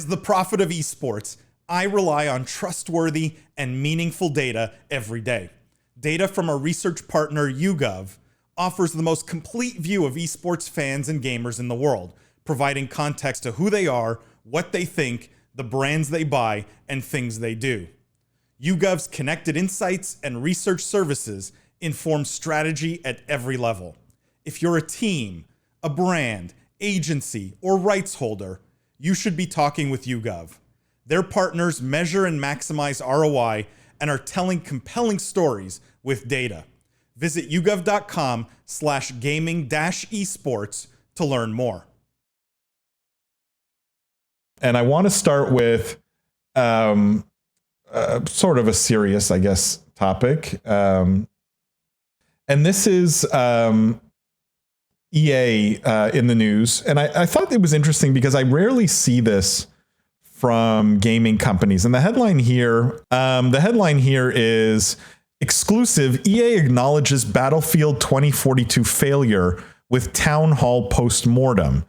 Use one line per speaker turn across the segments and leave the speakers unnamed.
As the prophet of esports, I rely on trustworthy and meaningful data every day. Data from our research partner YouGov offers the most complete view of esports fans and gamers in the world, providing context to who they are, what they think, the brands they buy, and things they do. YouGov's connected insights and research services inform strategy at every level. If you're a team, a brand, agency, or rights holder, you should be talking with YouGov. Their partners measure and maximize ROI and are telling compelling stories with data. Visit yougov.com/gaming-esports to learn more.
And I want to start with sort of a serious, I guess, topic. And this is EA in the news. And I thought it was interesting because I rarely see this from gaming companies. And the headline here is exclusive: EA acknowledges Battlefield 2042 failure with town hall postmortem.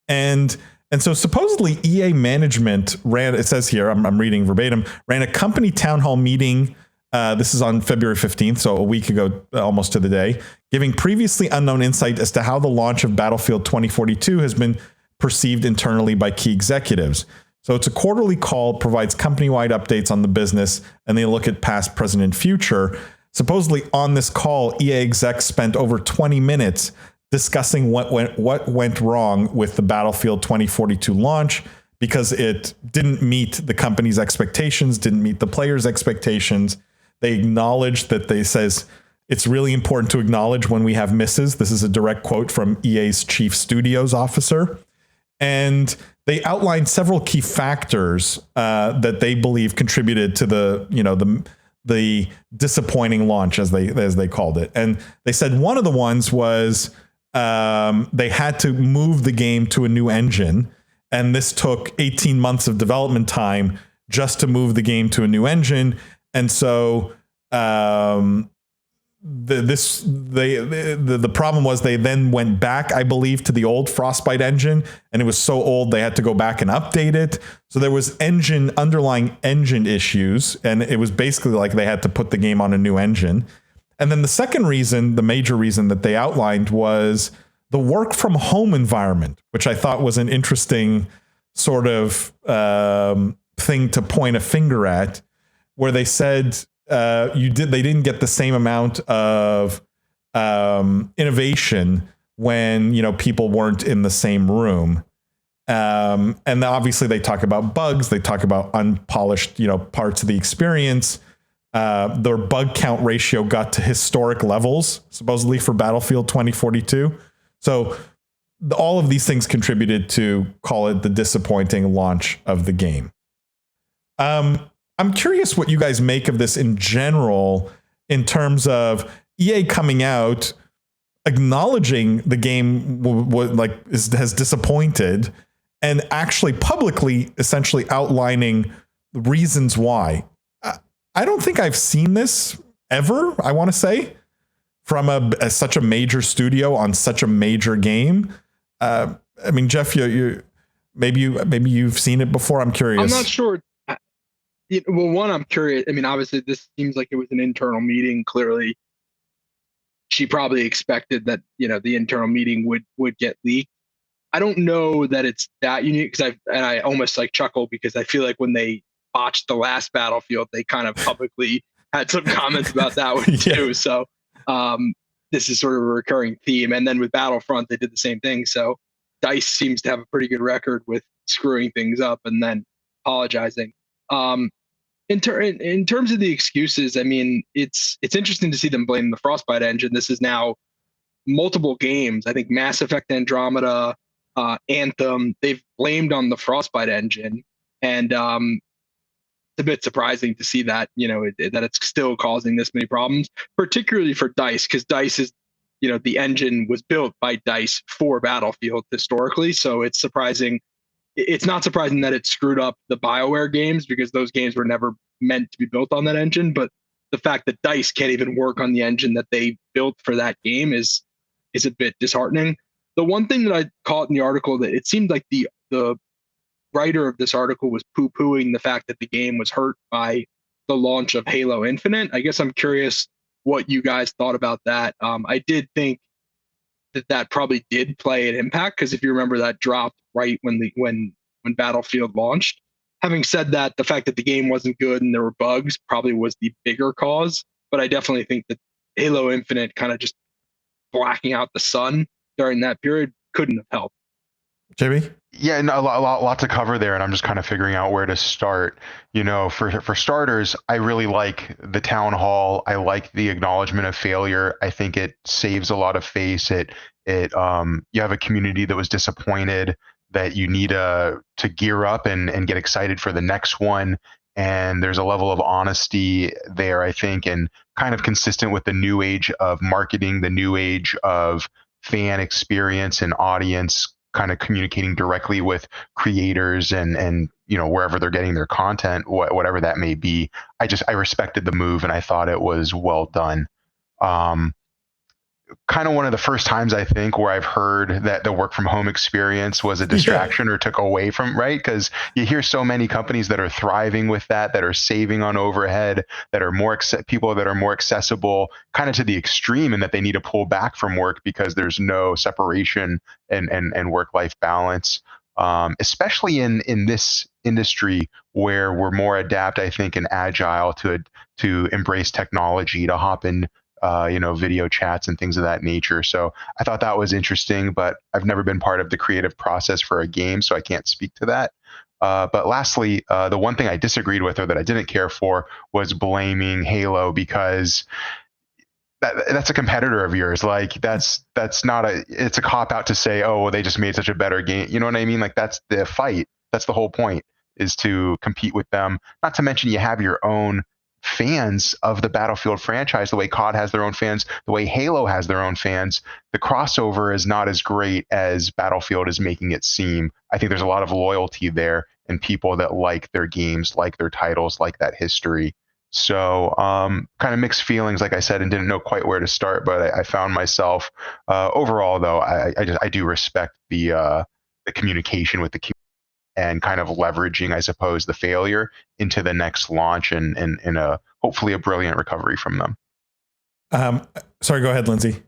And so supposedly EA management ran, it says here, I'm reading verbatim, ran a company town hall meeting. This is on February 15th, so a week ago, almost to the day, giving previously unknown insight as to how the launch of Battlefield 2042 has been perceived internally by key executives. So it's a quarterly call, provides company-wide updates on the business, and they look at past, present, and future. Supposedly on this call, EA execs spent over 20 minutes discussing what went wrong with the Battlefield 2042 launch, because it didn't meet the company's expectations, didn't meet the players' expectations. They acknowledged that says it's really important to acknowledge when we have misses. This is a direct quote from EA's chief studios officer. And they outlined several key factors that they believe contributed to the disappointing launch, as they called it. And they said one of the ones was they had to move the game to a new engine, and this took 18 months of development time just to move the game to a new engine. And so the problem was they then went back, I believe, to the old Frostbite engine, and it was so old they had to go back and update it. So there was underlying engine issues, and it was basically like they had to put the game on a new engine. And then the second reason, the major reason that they outlined, was the work from home environment, which I thought was an interesting sort of thing to point a finger at, where they said they didn't get the same amount of innovation when people weren't in the same room. And obviously they talk about bugs, they talk about unpolished parts of the experience. Their bug count ratio got to historic levels, supposedly, for Battlefield 2042. So all of these things contributed to, call it, the disappointing launch of the game. I'm curious what you guys make of this in general, in terms of EA coming out, acknowledging the game has disappointed, and actually publicly essentially outlining the reasons why. I don't think I've seen this ever, I want to say, from such a major studio on such a major game. I mean, Jeff, maybe you've seen it before. I'm curious.
I'm not sure. Well, one, I'm curious. I mean, obviously, this seems like it was an internal meeting. Clearly, she probably expected that the internal meeting would get leaked. I don't know that it's that unique, because I almost chuckle, because I feel like when they botched the last Battlefield, they kind of publicly had some comments about that one too. So this is sort of a recurring theme. And then with Battlefront, they did the same thing. So DICE seems to have a pretty good record with screwing things up and then apologizing. In terms of the excuses, I mean, it's interesting to see them blame the Frostbite engine. This is now multiple games. I think Mass Effect Andromeda, Anthem, they've blamed on the Frostbite engine. And it's a bit surprising to see that, that it's still causing this many problems, particularly for DICE, because DICE is, the engine was built by DICE for Battlefield historically. So it's surprising. It's not surprising that it screwed up the BioWare games, because those games were never meant to be built on that engine. But the fact that DICE can't even work on the engine that they built for that game is a bit disheartening. The one thing that I caught in the article, that it seemed like the writer of this article was poo-pooing the fact that the game was hurt by the launch of Halo Infinite. I guess I'm curious what you guys thought about that. I did think that probably did play an impact, because if you remember, that dropped right when Battlefield launched. Having said that, the fact that the game wasn't good and there were bugs probably was the bigger cause. But I definitely think that Halo Infinite kind of just blacking out the sun during that period couldn't have helped.
JB?
Yeah, no, a lot to cover there, and I'm just kind of figuring out where to start. You know, for starters, I really like the town hall. I like the acknowledgement of failure. I think it saves a lot of face. You have a community that was disappointed, that you need to gear up and get excited for the next one. And there's a level of honesty there, I think, and kind of consistent with the new age of marketing, the new age of fan experience and audience, kind of communicating directly with creators and you know, wherever they're getting their content, whatever that may be. I respected the move, and I thought it was well done. Kind of one of the first times, I think, where I've heard that the work from home experience was a distraction or took away from, right? Because you hear so many companies that are thriving with that are saving on overhead, that are people that are more accessible, kind of to the extreme, and that they need to pull back from work because there's no separation and work-life balance. Especially in this industry where we're more adept, I think, and agile to embrace technology, to hop in video chats and things of that nature. So I thought that was interesting, but I've never been part of the creative process for a game, so I can't speak to that. But lastly, the one thing I disagreed with, or that I didn't care for, was blaming Halo, because that's a competitor of yours. Like that's not it's a cop out to say, oh, well, they just made such a better game. You know what I mean? Like that's the fight. That's the whole point, is to compete with them. Not to mention you have your own fans of the Battlefield franchise, the way COD has their own fans, the way Halo has their own fans. The crossover is not as great as Battlefield is making it seem. I think there's a lot of loyalty there, and people that like their games, like their titles, like that history. So kind of mixed feelings, like I said, and didn't know quite where to start, but I found myself overall, though, I do respect the communication with the community, and kind of leveraging, I suppose, the failure into the next launch and hopefully a brilliant recovery from them.
Sorry, go ahead, Lindsay.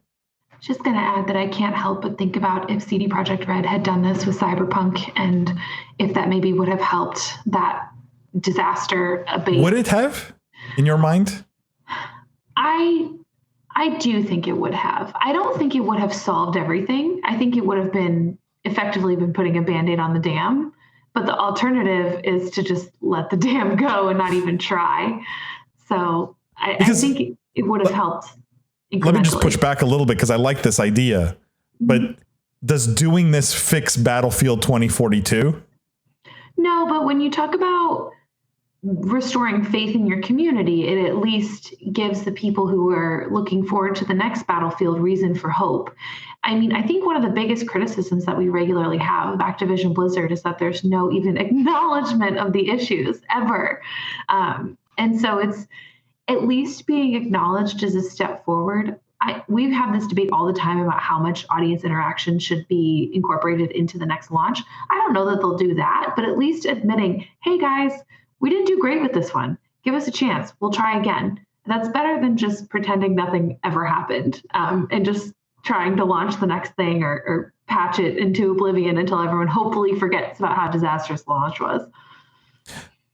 Just going to add that I can't help but think about if CD Projekt Red had done this with Cyberpunk, and if that maybe would have helped that disaster abate.
Would it have, in your mind?
I do think it would have. I don't think it would have solved everything. I think it would have been effectively putting a Band-Aid on the dam. But the alternative is to just let the dam go and not even try. So I think it would have helped.
Let me just push back a little bit, because I like this idea. But does doing this fix Battlefield 2042?
No, but when you talk about restoring faith in your community, it at least gives the people who are looking forward to the next Battlefield reason for hope. I mean, I think one of the biggest criticisms that we regularly have of Activision Blizzard is that there's no even acknowledgement of the issues ever. And so it's at least being acknowledged as a step forward. We've had this debate all the time about how much audience interaction should be incorporated into the next launch. I don't know that they'll do that, but at least admitting, hey guys, we didn't do great with this one. Give us a chance. We'll try again. That's better than just pretending nothing ever happened and just trying to launch the next thing or patch it into oblivion until everyone hopefully forgets about how disastrous the launch was.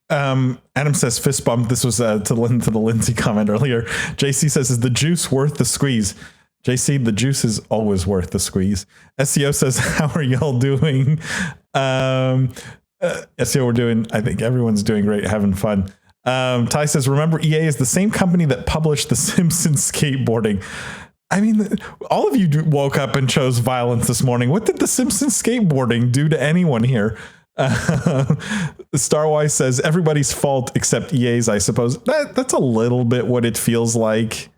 Adam says fist bump. This was to the Lindsay comment earlier. JC says, is the juice worth the squeeze? JC, the juice is always worth the squeeze. SEO says, how are y'all doing? SEO, we're doing, I think everyone's doing great, having fun. Ty says, remember, EA is the same company that published The Simpsons skateboarding. I mean, all of you woke up and chose violence this morning. What did The Simpsons skateboarding do to anyone here? Starwise says, everybody's fault except EA's, I suppose. That's a little bit what it feels like.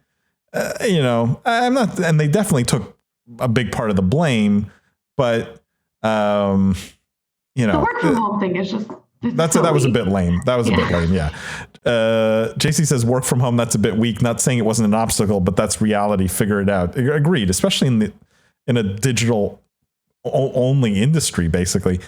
I'm not, and they definitely took a big part of the blame, but the
work from home thing is just
that was a bit lame. That was a bit lame. Yeah. JC says work from home. That's a bit weak. Not saying it wasn't an obstacle, but that's reality. Figure it out. Agreed. Especially in a digital only industry, basically.